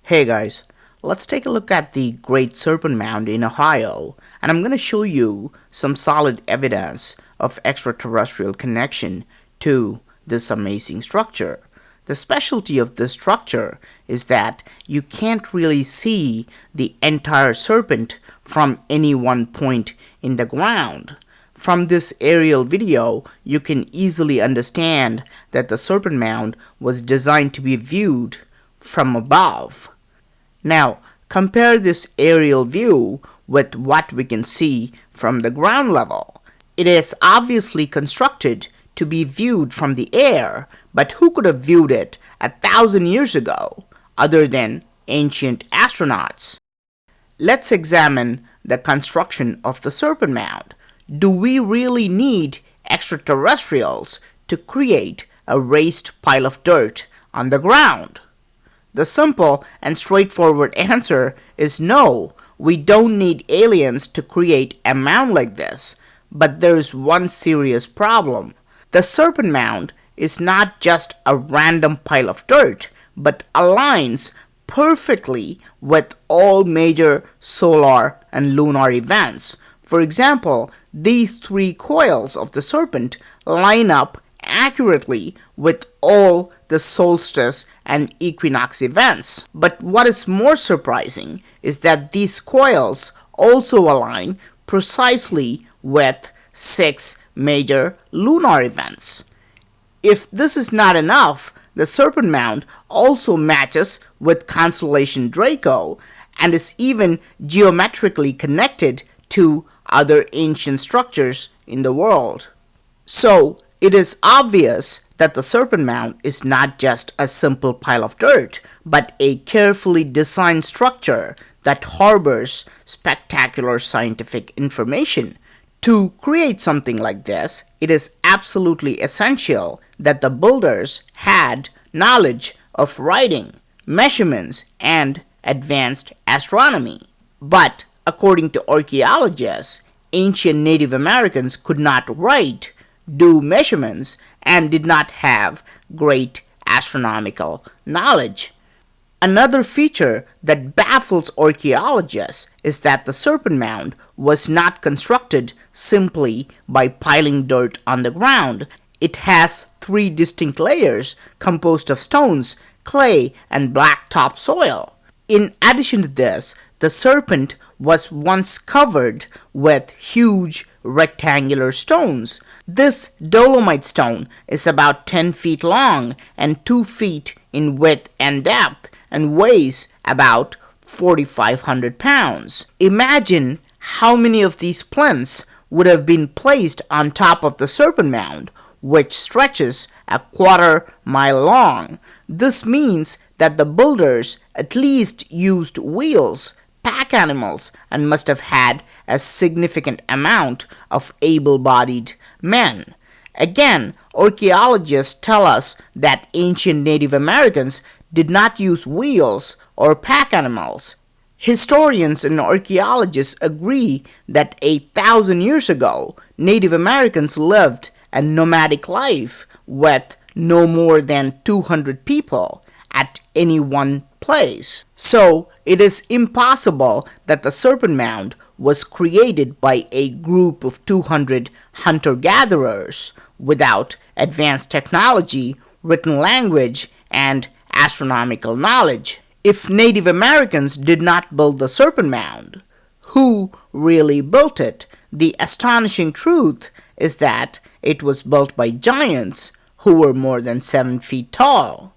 Hey guys, let's take a look at the Great Serpent Mound in Ohio, and I'm going to show you some solid evidence of extraterrestrial connection to this amazing structure. The specialty of this structure is that you can't really see the entire serpent from any one point in the ground. From this aerial video, you can easily understand that the serpent mound was designed to be viewed from above. Now, compare this aerial view with what we can see from the ground level. It is obviously constructed to be viewed from the air, but who could have viewed it 1,000 years ago other than ancient astronauts? Let's examine the construction of the serpent mound. Do we really need extraterrestrials to create a raised pile of dirt on the ground? The simple and straightforward answer is no, we don't need aliens to create a mound like this. But there is one serious problem. The serpent mound is not just a random pile of dirt, but aligns perfectly with all major solar and lunar events. For example, these three coils of the serpent line up accurately with all the solstice and equinox events. But what is more surprising is that these coils also align precisely with 6 major lunar events. If this is not enough, the serpent mound also matches with constellation Draco and is even geometrically connected to other ancient structures in the world. So, it is obvious that the serpent mound is not just a simple pile of dirt, but a carefully designed structure that harbors spectacular scientific information. To create something like this, it is absolutely essential that the builders had knowledge of writing, measurements, and advanced astronomy. But according to archaeologists, ancient Native Americans could not write, do measurements, and did not have great astronomical knowledge. Another feature that baffles archaeologists is that the serpent mound was not constructed simply by piling dirt on the ground. It has 3 distinct layers composed of stones, clay, and black topsoil. In addition to this, the serpent was once covered with huge rectangular stones. This dolomite stone is about 10 feet long and 2 feet in width and depth and weighs about 4,500 pounds. Imagine how many of these plinths would have been placed on top of the serpent mound, which stretches a quarter-mile long. This means that the builders at least used wheels, pack animals, and must have had a significant amount of able-bodied men. Again, archaeologists tell us that ancient Native Americans did not use wheels or pack animals. Historians and archaeologists agree that 8,000 years ago, Native Americans lived a nomadic life with no more than 200 people at any one place. So, it is impossible that the serpent mound was created by a group of 200 hunter-gatherers without advanced technology, written language, and astronomical knowledge. If Native Americans did not build the serpent mound, who really built it? The astonishing truth is that it was built by giants who were more than 7 feet tall.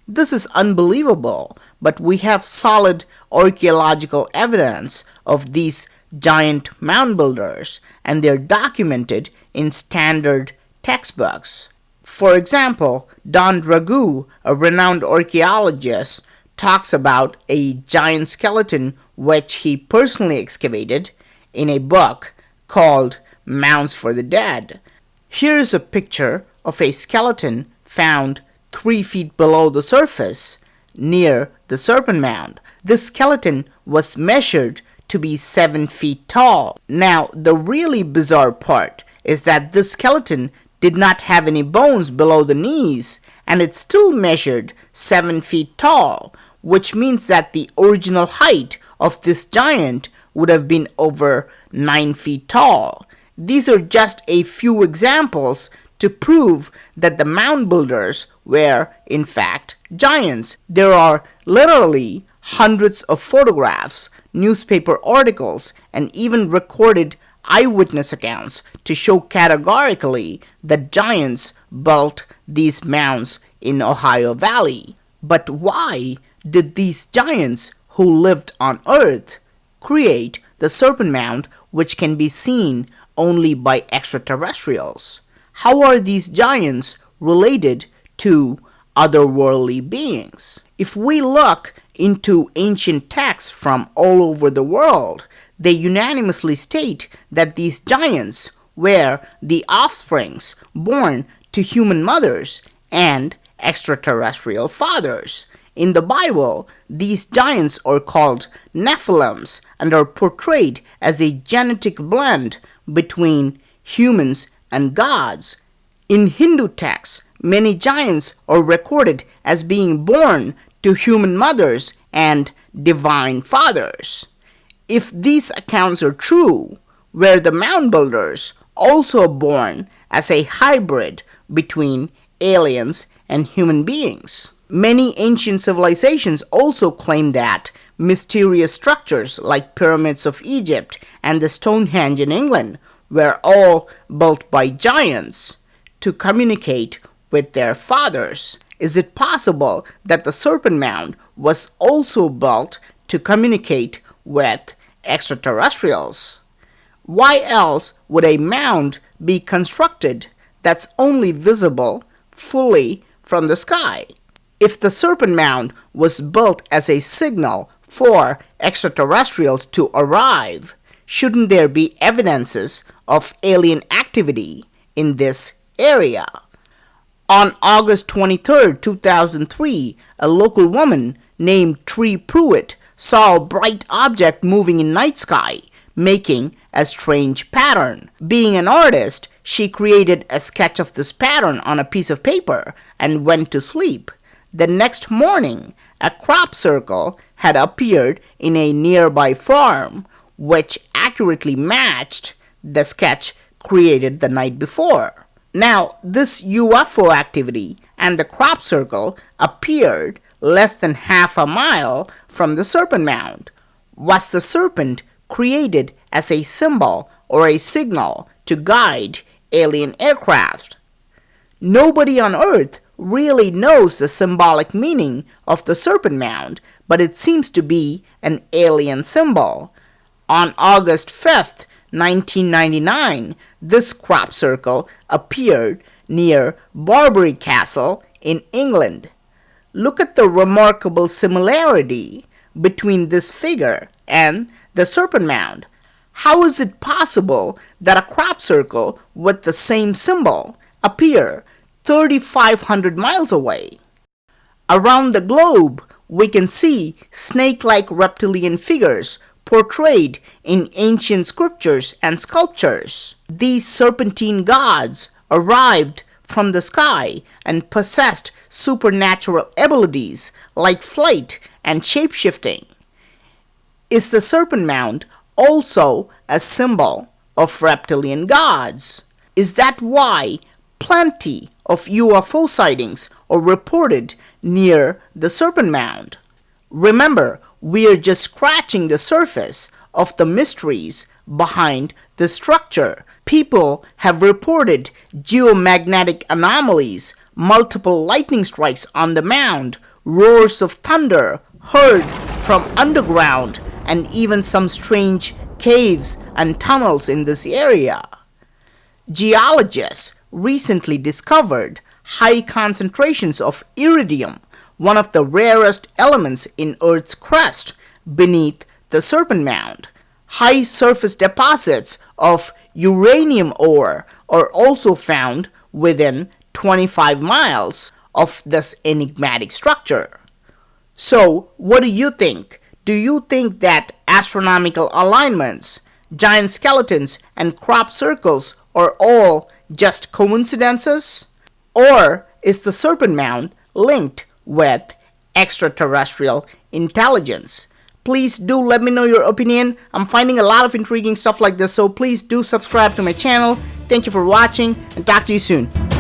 This is unbelievable, but we have solid archaeological evidence of these giant mound builders, and they're documented in standard textbooks. For example, Don Draco, a renowned archaeologist, talks about a giant skeleton which he personally excavated in a book called Mounds for the Dead. Here is a picture of a skeleton found 3 feet below the surface near the serpent mound. This skeleton was measured to be 7 feet tall. Now, the really bizarre part is that this skeleton did not have any bones below the knees, and it still measured 7 feet tall, which means that the original height of this giant would have been over 9 feet tall. These are just a few examples to prove that the mound builders were, in fact, giants. There are literally hundreds of photographs, newspaper articles, and even recorded eyewitness accounts to show categorically that giants built these mounds in Ohio Valley. But why did these giants who lived on Earth create the Serpent Mound, which can be seen only by extraterrestrials? How are these giants related to otherworldly beings? If we look into ancient texts from all over the world, they unanimously state that these giants were the offsprings born to human mothers and extraterrestrial fathers. In the Bible, these giants are called Nephilims and are portrayed as a genetic blend between humans and gods. In Hindu texts, many giants are recorded as being born to human mothers and divine fathers. If these accounts are true, were the mound builders also born as a hybrid between aliens and human beings? Many ancient civilizations also claim that mysterious structures like pyramids of Egypt and the Stonehenge in England were all built by giants to communicate with their fathers. Is it possible that the Serpent Mound was also built to communicate with extraterrestrials? Why else would a mound be constructed that's only visible fully from the sky? If the Serpent Mound was built as a signal for extraterrestrials to arrive, shouldn't there be evidences of alien activity in this area? On August 23, 2003, a local woman named Tree Pruitt saw a bright object moving in night sky, making a strange pattern. Being an artist, she created a sketch of this pattern on a piece of paper and went to sleep. The next morning, a crop circle had appeared in a nearby farm, which accurately matched the sketch created the night before. Now, this UFO activity and the crop circle appeared less than half a mile from the Serpent Mound. Was the serpent created as a symbol or a signal to guide alien aircraft? Nobody on Earth really knows the symbolic meaning of the Serpent Mound, but it seems to be an alien symbol. On August 5th, 1999, this crop circle appeared near Barbary Castle in England. Look at the remarkable similarity between this figure and the Serpent Mound. How is it possible that a crop circle with the same symbol appear 3,500 miles away? Around the globe, we can see snake-like reptilian figures portrayed in ancient scriptures and sculptures. These serpentine gods arrived from the sky and possessed supernatural abilities like flight and shapeshifting. Is the Serpent Mound also a symbol of reptilian gods? Is that why plenty of UFO sightings are reported near the Serpent Mound? Remember, we are just scratching the surface of the mysteries behind the structure. People have reported geomagnetic anomalies, multiple lightning strikes on the mound, roars of thunder heard from underground, and even some strange caves and tunnels in this area. Geologists recently discovered high concentrations of iridium, one of the rarest elements in Earth's crust, beneath the Serpent Mound. High surface deposits of uranium ore are also found within 25 miles of this enigmatic structure. So, what do you think? Do you think that astronomical alignments, giant skeletons, and crop circles are all just coincidences? Or is the Serpent Mound linked with extraterrestrial intelligence. Please do let me know your opinion. I'm finding a lot of intriguing stuff like this, so please do subscribe to my channel. Thank you for watching and talk to you soon.